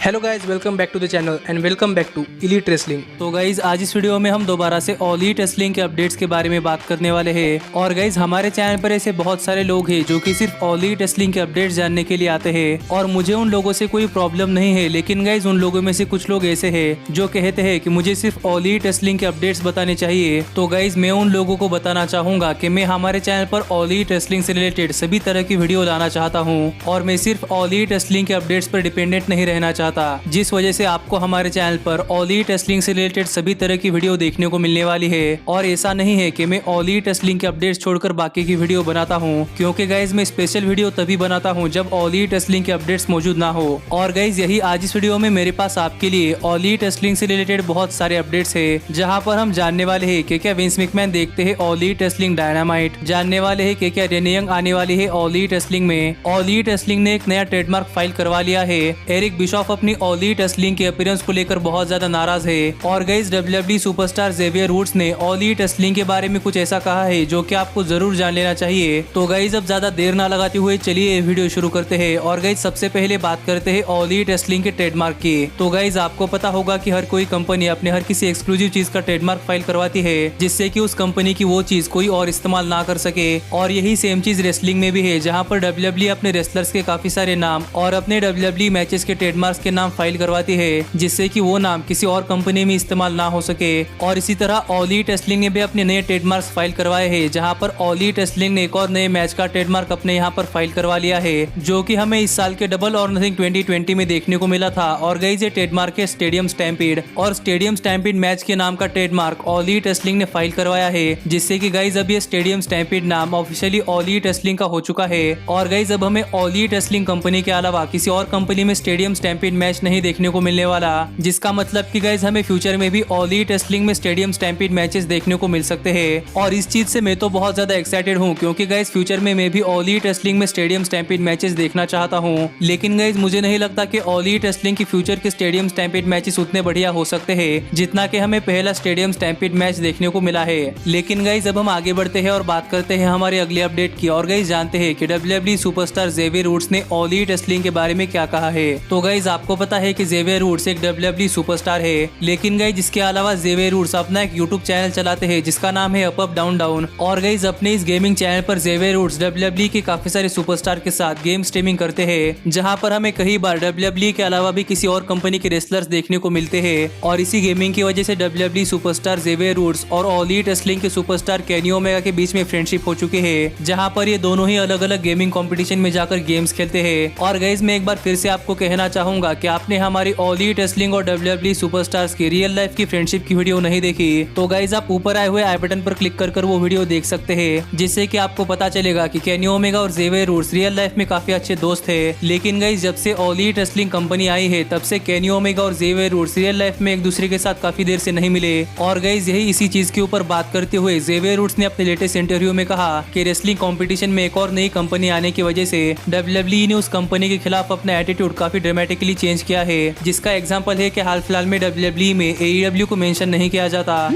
Hello guys, welcome back to the channel and welcome back to Elite Wrestling. तो guys आज इस video में हम दोबारा से ऑल इलीट रेसलिंग के अपडेट्स के बारे में बात करने वाले हैं। और गाइज हमारे चैनल पर ऐसे बहुत सारे लोग हैं जो कि सिर्फ ऑल इलीट रेसलिंग के अपडेट्स जानने के लिए आते हैं और मुझे उन लोगों से कोई प्रॉब्लम नहीं है, लेकिन गाइज उन लोगों में से कुछ लोग ऐसे हैं जो कहते हैं कि मुझे सिर्फ ऑल इलीट रेसलिंग के अपडेट्स बताने चाहिए। तो गाइज मैं उन लोगों को बताना चाहूंगा कि मैं हमारे चैनल पर ऑल इलीट रेसलिंग से रिलेटेड सभी तरह की वीडियो लाना चाहता हूँ और मैं सिर्फ ऑल इलीट रेसलिंग के अपडेट्स पर डिपेंडेंट नहीं रहना चाहता, जिस वजह से आपको हमारे चैनल पर ऑल इलीट रेसलिंग से रिलेटेड सभी तरह की वीडियो देखने को मिलने वाली है। और ऐसा नहीं है कि मैं ऑल इलीट रेसलिंग के अपडेट्स छोड़कर बाकी की वीडियो बनाता हूँ, क्योंकि गाइज मैं स्पेशल वीडियो तभी बनाता हूँ जब ऑल इलीट रेसलिंग के अपडेट्स मौजूद ना हो। और गाइज यही आज इस वीडियो में मेरे पास आपके लिए ऑल इलीट रेसलिंग से रिलेटेड बहुत सारे अपडेट्स है, जहाँ पर हम जानने वाले है कि क्या विंस मैकमैन देखते हैं ऑल इलीट रेसलिंग डायनामाइट, जानने वाले है कि क्या रेने यंग आने वाली है ऑल इलीट रेसलिंग में। ऑल इलीट रेसलिंग ने एक नया ट्रेडमार्क फाइल करवा लिया है। एरिक बिशॉफ अपनी ऑल इलीट रेसलिंग के अपीयरेंस को लेकर बहुत ज्यादा नाराज है। और guys WWE superstar Xavier Woods ने ऑल इलीट रेसलिंग के बारे में कुछ ऐसा कहा है जो कि आपको जरूर जान लेना चाहिए। तो गाइस अब ज्यादा देर ना लगाते हुए चलिए वीडियो शुरू करते हैं। और गाइस सबसे पहले बात करते हैं ऑल इलीट रेसलिंग के ट्रेडमार्क की। तो गाइस आपको पता होगा कि हर कोई कंपनी अपने हर किसी एक्सक्लूसिव चीज का ट्रेडमार्क फाइल करवाती है, जिससे कि उस कंपनी की वो चीज कोई और इस्तेमाल ना कर सके। और यही सेम चीज रेसलिंग में भी है, जहाँ पर डब्ल्यूडब्ल्यूई अपने रेसलर्स के काफी सारे नाम और अपने डब्ल्यूडब्ल्यूई मैचेस के ट्रेडमार्क्स के नाम फाइल करवाती है, जिससे कि वो नाम किसी और कंपनी में इस्तेमाल ना हो सके। और इसी तरह ऑल इलीट रेसलिंग ने भी अपने नए ट्रेडमार्क्स फाइल करवाए हैं, जहां पर ऑल इलीट रेसलिंग ने एक और नए मैच का ट्रेडमार्क अपने यहां पर फाइल करवा लिया है, जो कि हमें इस साल के डबल और नथिंग 2020 में देखने को मिला था। और गाइस ये ट्रेडमार्क है स्टेडियम स्टैम्पीड, और स्टेडियम स्टैम्पीड मैच के नाम का ट्रेडमार्क ऑल इलीट रेसलिंग ने फाइल करवाया है, जिससे कि गाइस अब ये स्टेडियम स्टैम्पीड नाम ऑफिशियली ऑल इलीट रेसलिंग का हो चुका है। और गाइस अब हमें ऑल इलीट रेसलिंग कंपनी के अलावा किसी और कंपनी में स्टेडियम स्टैम्पीड मैच नहीं देखने को मिलने वाला, जिसका मतलब कि गाइस हमें फ्यूचर में भी ऑल इलीट रेसलिंग में स्टेडियम स्टैम्पीड मैचेस देखने को मिल सकते हैं। और इस चीज से मैं तो बहुत ज्यादा एक्साइटेड हूँ, क्योंकि गाइस फ्यूचर में मैं भी ऑल इलीट रेसलिंग में स्टेडियम स्टैम्पीड मैचेस देखना चाहता हूँ। लेकिन गाइस मुझे नहीं लगता कि ऑल इलीट रेसलिंग की फ्यूचर के स्टेडियम स्टैम्पीड मैचेस उतने बढ़िया हो सकते हैं जितना कि हमें पहला स्टेडियम स्टैम्पीड मैच देखने को मिला है। लेकिन गाइस अब हम आगे बढ़ते हैं और बात करते हैं हमारे अगले अपडेट की। और गाइस जानते हैं कि डब्ल्यूडब्ल्यूई सुपरस्टार जेवियर वुड्स ने ऑल इलीट रेसलिंग के बारे में क्या कहा है। तो गाइस आपको पता है कि जेवियर वुड्स एक डब्ल्यूडब्ल्यूई सुपरस्टार है, लेकिन गाइस जिसके अलावा जेवियर वुड्स अपना एक यूट्यूब चैनल चलाते हैं जिसका नाम है अप अप डाउन डाउन। और गाइस अपने इस गेमिंग चैनल पर जेवियर वुड्स डब्ल्यूडब्ल्यूई के काफी सारे सुपरस्टार के साथ गेम स्ट्रीमिंग करते हैं, जहां पर हमें कई बार डब्ल्यूडब्ल्यूई के अलावा भी किसी और कंपनी के रेसलर्स देखने को मिलते हैं। और इसी गेमिंग की वजह से डब्ल्यूडब्ल्यूई सुपरस्टार जेवियर वुड्स और ऑल इलीट रेसलिंग के सुपरस्टार केनी ओमेगा के बीच में फ्रेंडशिप हो चुकी है, जहां पर ये दोनों ही अलग अलग गेमिंग कंपटीशन में जाकर गेम्स खेलते हैं। और गाइस मैं एक बार फिर से आपको कहना चाहूंगा कि आपने हमारी ऑल इलीट रेसलिंग और डब्ल्यूडब्ल्यूई सुपरस्टार्स की रियल लाइफ की फ्रेंडशिप की वीडियो नहीं देखी तो गाइस आप ऊपर आए हुए आई बटन पर क्लिक कर वो वीडियो देख सकते हैं, जिससे कि आपको पता चलेगा कि केनी ओमेगा और जेवियर वुड्स रियल लाइफ में काफी अच्छे दोस्त थे। लेकिन गाइस जब से ऑल इलीट रेसलिंग कंपनी आई है तब से केनी ओमेगा और जेवियर वुड्स रियल लाइफ में एक दूसरे के साथ काफी देर से नहीं मिले। और गाइस यही इसी चीज के ऊपर बात करते हुए जेवियर वुड्स ने अपने लेटेस्ट इंटरव्यू में कहा कि रेसलिंग कंपटीशन में एक और नई कंपनी आने की वजह से डब्ल्यूडब्ल्यूई ने उस कंपनी के खिलाफ अपना एटीट्यूड काफी ड्रामेटिकली चेंज किया है, जिसका एग्जांपल है कि हाल फिलहाल में डब्ल्यूडब्ल्यूई में AEW को मेंशन नहीं किया जाता।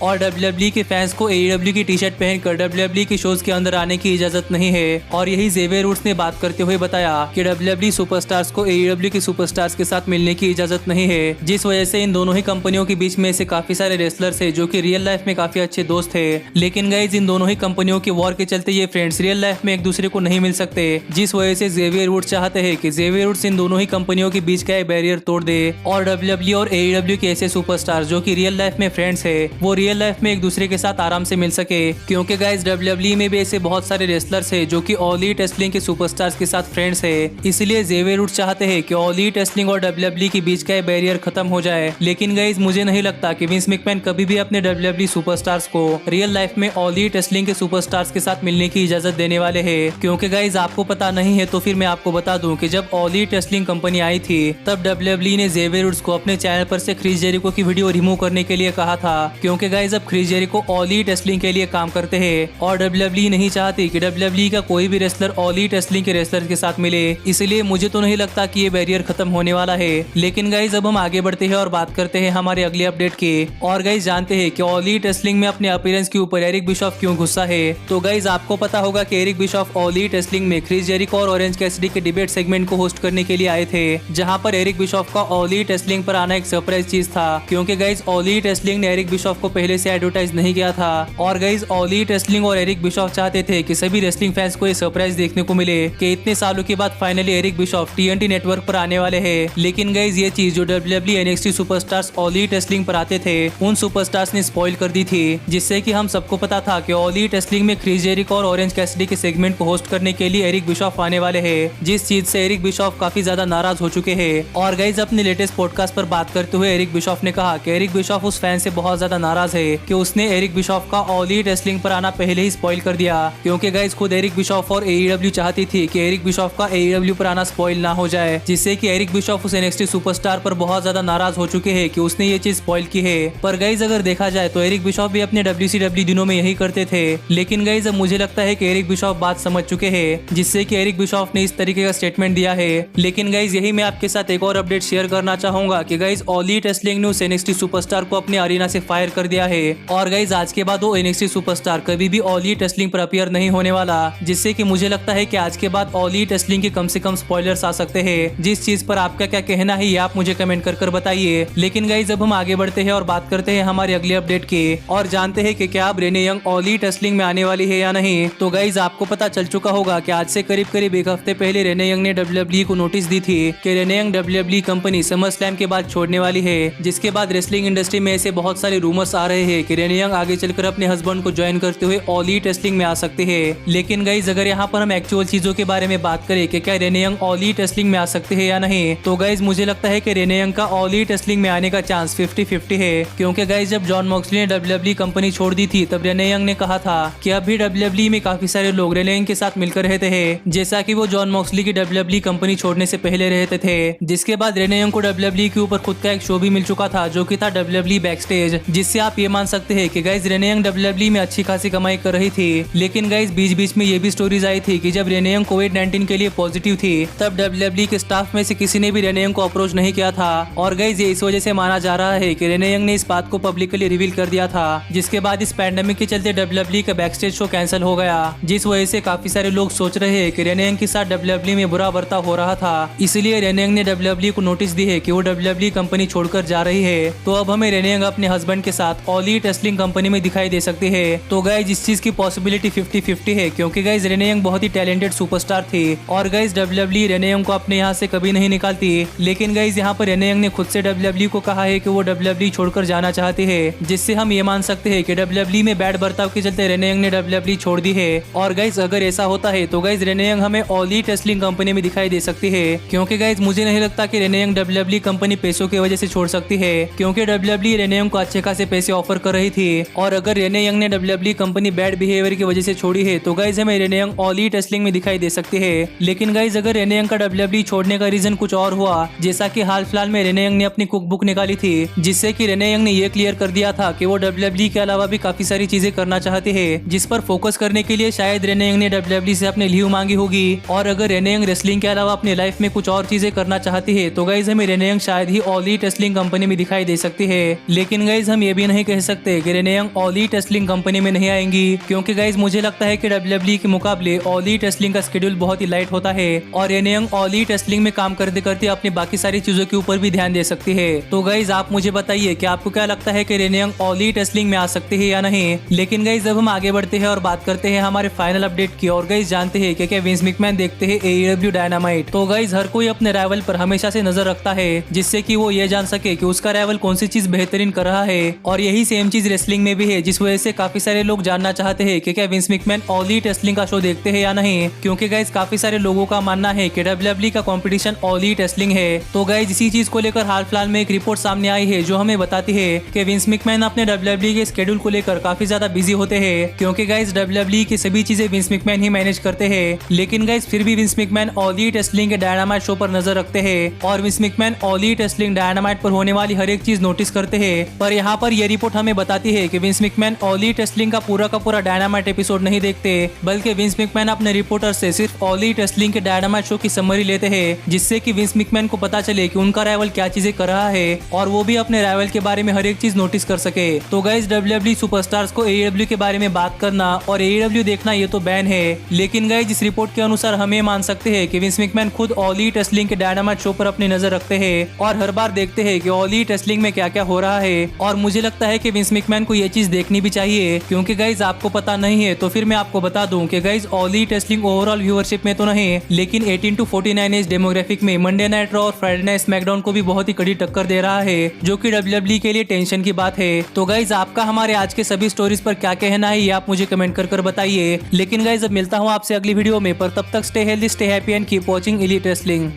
और डब्ल्यूडब्ल्यूई के फैंस को AEW की टी शर्ट पहनकर डब्ल्यूडब्ल्यूई के शोज के अंदर आने की इजाजत नहीं है। और यही जेवियर वुड्स ने बात करते हुए बताया कि डब्ल्यूडब्ल्यूई सुपरस्टार्स को AEW के सुपरस्टार्स के साथ मिलने की इजाजत नहीं है, जिस वजह से इन दोनों ही कंपनियों के बीच में से काफी सारे रेसलर्स है जो कि रियल लाइफ में काफी अच्छे दोस्त थे। लेकिन गाइस इन दोनों ही कंपनियों के वॉर के चलते ये फ्रेंड्स रियल लाइफ में एक दूसरे को नहीं मिल सकते, जिस वजह से जेवियर वुड्स चाहते हैं कि जेवियर वुड्स इन दोनों ही कंपनियों के बीच का बैरियर तोड़ दे और डब्ल्यूडब्ल्यूई और AEW के ऐसे सुपरस्टार जो कि रियल लाइफ में फ्रेंड्स है वो रियल लाइफ में एक दूसरे के साथ आराम से मिल सके। क्योंकि गाइस डब्ल्यूडब्ल्यूई में भी ऐसे बहुत सारे रेसलर्स है जो कि ऑल इलीट रेसलिंग के सुपरस्टार्स के साथ फ्रेंड्स है, इसलिए जेवियर वुड्स चाहते हैं कि ऑल इलीट रेसलिंग और डब्ल्यूडब्ल्यूई के बीच का बैरियर खत्म हो जाए। लेकिन गाइस मुझे नहीं लगता कि विंस मैकमैन कभी भी अपने डब्ल्यूडब्ल्यूई सुपरस्टार्स को रियल लाइफ में ऑल इलीट रेसलिंग के सुपरस्टार्स के साथ मिलने की इजाजत देने वाले हैं। क्योंकि गाइस आपको पता नहीं है तो फिर मैं आपको बता दूं कि जब ऑल इलीट रेसलिंग कंपनी आई थी तब डब्ल्यूडब्ल्यूई ने जेवियर वुड्स को अपने चैनल पर से क्रिस जेरिको की वीडियो रिमूव करने के लिए कहा था, क्योंकि गाइज अब Chris Jericho All Elite Wrestling के लिए काम करते हैं और WWE नहीं चाहती कि WWE का कोई भी रेसलर ऑल ईट रेसलिंग के रेसलर के साथ मिले, इसलिए मुझे तो नहीं लगता कि ये बैरियर खत्म होने वाला है। लेकिन गाइज अब हम आगे बढ़ते हैं और बात करते हैं हमारे अगले अपडेट की। और गाइज जानते हैं कि ऑल ईट रेसलिंग में अपने अपीयरेंस के ऊपर एरिक बिशॉफ क्यों गुस्सा है। तो गाइज आपको पता होगा कि Eric Bischoff All Elite Wrestling में क्रिस जेरिको और ऑरेंज कैसिडी के डिबेट सेगमेंट को होस्ट करने के लिए आए थे, जहां पर एरिक बिशॉफ का ऑल ईट रेसलिंग पर आना एक सरप्राइज चीज था, क्योंकि गाइज ऑल ईट रेसलिंग ने एरिक बिशॉफ को पहले से एडवर्टाइज नहीं किया था। और गाइज ऑल ईट रेसलिंग और एरिक बिशॉफ चाहते थे कि सभी रेसलिंग फैंस को ये सरप्राइज देखने को मिले कि इतने सालों के बाद finally Eric Bischoff TNT network पर आने वाले हैं। लेकिन गाइज ये चीज जो WWE NXT superstars all Elite Wrestling पर आते थे उन सुपरस्टार्स ने स्पॉइल कर दी थी, जिससे कि हम सबको पता था कि ऑल ईट रेसलिंग में क्रिस जेरिको और ऑरेंज कैसिडी के सेगमेंट को होस्ट करने के लिए एरिक बिशॉफ आने वाले हैं, जिस चीज से एरिक बिशॉफ काफी ज्यादा नाराज हो चुके हैं। और गाइज अपने लेटेस्ट पॉडकास्ट पर बात करते हुए एरिक बिशॉफ ने कहा कि एरिक बिशॉफ उस फैन से बहुत ज्यादा नाराज है कि उसने एरिक बिशॉफ का ऑल ईट रेसलिंग पर आना पहले ही स्पॉइल कर दिया, क्योंकि गाइज खुद एरिक बिशॉफ और AEW चाहती थी कि एरिक बिशॉफ का AEW पर आना स्पॉइल ना हो जाए, जिससे कि एरिक बिशॉफ उस NXT सुपरस्टार पर बहुत ज्यादा नाराज हो चुके हैं कि उसने ये चीज स्पॉइल की है। पर गाइज अगर देखा जाए तो एरिक बिशॉफ भी अपने WCW दिनों में यही करते थे, लेकिन गाइज अब मुझे लगता है कि एरिक बिशॉफ बात समझ चुके हैं, जिससे कि एरिक बिशॉफ ने इस तरीके का स्टेटमेंट दिया है। लेकिन गाइज यही मैं आपके साथ एक और अपडेट शेयर करना चाहूंगा कि गाइज ऑल ईट रेसलिंग ने उस NXT सुपरस्टार को अपने अरीना से फायर कर दिया है और गाइज आज के बाद वो NXT सुपरस्टार कभी भी ऑल ईट रेसलिंग पर अपीयर नहीं होने वाला, जिससे कि मुझे लगता है कि आज के बाद ऑल ईट रेसलिंग के कम से कम स्पॉयलर्स आ सकते हैं। जिस चीज पर आपका क्या कहना है ये आप मुझे कमेंट कर बताइए। लेकिन गाइज अब हम आगे बढ़ते हैं और बात करते हैं हमारे अगले अपडेट की और जानते हैं कि क्या अब Renee Young All Elite Wrestling में आने वाली है या नहीं। तो गाइज आपको पता चल चुका होगा कि आज से करीब एक हफ्ते पहले रेने यंग ने WWE को नोटिस दी थी कि Renee Young WWE company Summer Slam के बाद छोड़ने वाली है, जिसके बाद रेसलिंग इंडस्ट्री में ऐसे बहुत सारे रूमर्स आ रहे हैं कि रेने यंग आगे चलकर अपने हस्बैंड को ज्वाइन करते हुए ऑल ईट रेसलिंग में आ सकते हैं। लेकिन गाइज अगर यहाँ पर हम एक्चुअल चीजों के बारे में बात करें कि क्या Renee Young All Elite Wrestling में आ सकते हैं या नहीं, तो गाइज मुझे लगता है कि रेने यंग का ऑल ईट रेसलिंग में आने का चांस 50-50 है, क्योंकि गाइज जब जॉन मॉक्सली ने WWE कंपनी छोड़ दी थी तब रेने यंग ने कहा था कि अब भी WWE में काफी सारे लोग रेने यंग के साथ मिलकर रहते हैं, जैसा कि वो जॉन मॉक्सली की WWE कंपनी छोड़ने से पहले रहते थे। जिसके बाद रेने यंग को WWE के ऊपर खुद का एक शो भी मिल चुका था जो कि था WWE बैकस्टेज, जिससे आप ये मान सकते हैं कि गाइज रेने यंग WWE में अच्छी खासी कमाई कर रही थी। लेकिन गाइज बीच में ये भी स्टोरीज आई थी कि जब रेने यंग कोविड-19 के लिए पॉजिटिव थी तब WWE के स्टाफ में से किसी ने भी रेने यंग को अप्रोच नहीं किया था। और गाइज ये इस वजह से माना जा रहा है कि रेने यंग ने इस बात को पब्लिकली रिवील कर दिया था, जिसके बाद इस पैंडेमिक के चलते WWE का बैकस्टेज शो कैंसिल हो गया, जिस वजह से काफी सारे लोग सोच रहे हैं कि रेने यंग के साथ WWE में बुरा बर्ताव हो रहा था। इसलिए रेने यंग ने WWE को नोटिस दी है कि वो WWE कंपनी छोड़कर जा रही है। तो अब हमें रेने यंग अपने हस्बैंड के साथ ऑल ईट रेसलिंग कंपनी में दिखाई दे सकती है। तो गाइज इस चीज की पॉसिबिलिटी 50-50 है, क्योंकि गाइज रेने यंग बहुत ही टैलेंटेड सुपरस्टार थी और गाइज WWE रेने यंग को अपने यहाँ से कभी नहीं निकालती। लेकिन गाइज यहाँ पर रेने यंग ने खुद से WWE को कहा है कि वो WWE छोड़कर जाना चाहती है, जिससे हम ये मान सकते हैं कि WWE में बैड बर्ताव के चलते रेने यंग ने WWE छोड़ दी है। और गाइज अगर ऐसा होता है तो गाइज रेने यंग हमें ऑल ईट रेसलिंग कंपनी में दिखाई दे सकती है, क्योंकि गाइज मुझे नहीं लगता कि रेने यंग WWE कंपनी पैसों की वजह से छोड़ सकती है, क्योंकि WWE रेने यंग को अच्छे खासे पैसे ऑफर कर रही थी। और अगर रेने यंग ने WWE कंपनी बैड बिहेवियर की वजह से छोड़ी है तो गाइज हमें Renee Young All Elite Wrestling में दिखाई दे सकती है। लेकिन गाइज अगर रेने यंग का WWE छोड़ने का रीजन कुछ और हुआ, जैसा कि हाल फिलहाल में रेने यंग ने अपनी कुक बुक निकाली थी, जिससे कि रेने यंग ने ये क्लियर कर दिया था कि वो WWE के अलावा भी काफी सारी चीजें करना चाहते हैं, जिस पर फोकस करने के लिए शायद रेने यंग ने WWE से अपने लीव मांगी होगी। और अगर रेने यंग रेसलिंग के अलावा अपनी लाइफ में कुछ और चीजें करना चाहती है तो गाइज हमें रेने यंग शायद ही ऑल ईट रेसलिंग कंपनी में दिखाई दे सकती है। लेकिन गाइज हम ये भी नहीं कह सकते कि Renee Young All Elite Wrestling company में नहीं आएंगी, क्योंकि गाइज मुझे लगता है कि WWE के मुकाबले ऑल ईट रेसलिंग का शेड्यूल बहुत ही लाइट होता है और Renee Young All Elite Wrestling में काम करते करते अपनी बाकी सारी चीजों के ऊपर भी ध्यान दे सकती है। तो गाइज आप मुझे बताइए कि आपको क्या लगता है कि Renee Young All Elite Wrestling में आ सकते हैं या नहीं। लेकिन गाइज अब हम आगे बढ़ते हैं और बात करते हैं हमारे फाइनल अपडेट की। और गाइज जानते हैं कि क्या विंस मैकमैन देखते हैं AEW डायनामाइट। तो गाइज हर कोई अपने राइवल पर हमेशा से नजर रखता है, जिससे कि वो ये जान सके कि उसका राइवल कौन सी चीज बेहतरीन कर रहा है। और यही सेम चीज रेसलिंग में भी है, जिस वजह से काफी सारे लोग जानना चाहते हैं कि क्या Vince McMahon all Elite Wrestling का शो देखते हैं या नहीं, क्योंकि गाइज काफी सारे लोगों का मानना है कि WWE का कंपटीशन ऑल ईट रेसलिंग है। तो गाइज इसी चीज को लेकर हाल फिलहाल में एक रिपोर्ट सामने आई है जो हमें बताती है कि विंस मैकमैन अपने WWE के शेड्यूल को लेकर काफी ज्यादा बिजी होते हैं, क्योंकि गाइज WWE की सभी चीजें विंस मैकमैन ही मैनेज करते हैं। लेकिन गाइज फिर भी Vince McMahon all Elite Wrestling के डायनामाइट शो पर नजर रखते हैं और Vince McMahon all Elite wrestling dynamite पर होने वाली हर एक चीज नोटिस करते हैं। पर यहाँ पर यह रिपोर्ट रिपोर्ट हमें बताती है कि Vince McMahon all elite wrestling का पूरा डायनामाइट एपिसोड नहीं देखते, बल्कि विंस मैकमैन अपने रिपोर्टर से सिर्फ ऑल एलीट रेसलिंग के डायनामाइट शो की समरी लेते हैं, जिससे कि विंस मैकमैन को पता चले कि उनका राइवल क्या चीजें कर रहा है और वो भी अपने राइवल के बारे में हर एक चीज नोटिस कर सके। तो गाइस WWE सुपरस्टार्स को AEW के बारे में बात करना और AEW देखना ये तो बैन है, लेकिन गाइस इस रिपोर्ट के अनुसार हमें मान सकते हैं कि विंस मैकमैन खुद ऑल एलीट रेसलिंग के डायनामाइट शो पर अपनी नजर रखते हैं और हर बार देखते हैं कि ऑल एलीट रेसलिंग में क्या क्या हो रहा है। और मुझे लगता है कि विंस मैकमैन को ये चीज देखनी भी चाहिए, क्योंकि गाइस आपको पता नहीं है तो फिर मैं आपको बता दूं कि guys all elite wrestling overall viewership में तो नहीं, लेकिन 18 to 49 एज डेमोग्राफिक में मंडे नाइट रॉ और फ्राइडे नाइट स्मैकडाउन को भी बहुत ही कड़ी टक्कर दे रहा है, जो कि WWE के लिए टेंशन की बात है। तो गाइस आपका हमारे आज के सभी स्टोरीज पर क्या कहना है ये आप मुझे कमेंट कर बताइए। लेकिन गाइस अब मिलता हूँ आपसे अगली वीडियो में, पर तब तक stay healthy, stay happy and keep watching elite wrestling.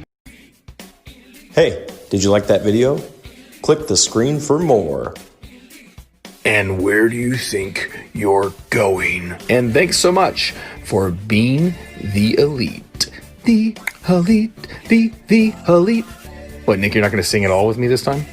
Hey, did you like that video? Click the screen for more. And where do you think you're going? And thanks so much for being the elite. The elite, the elite. What, Nick, you're not going to sing it all with me this time?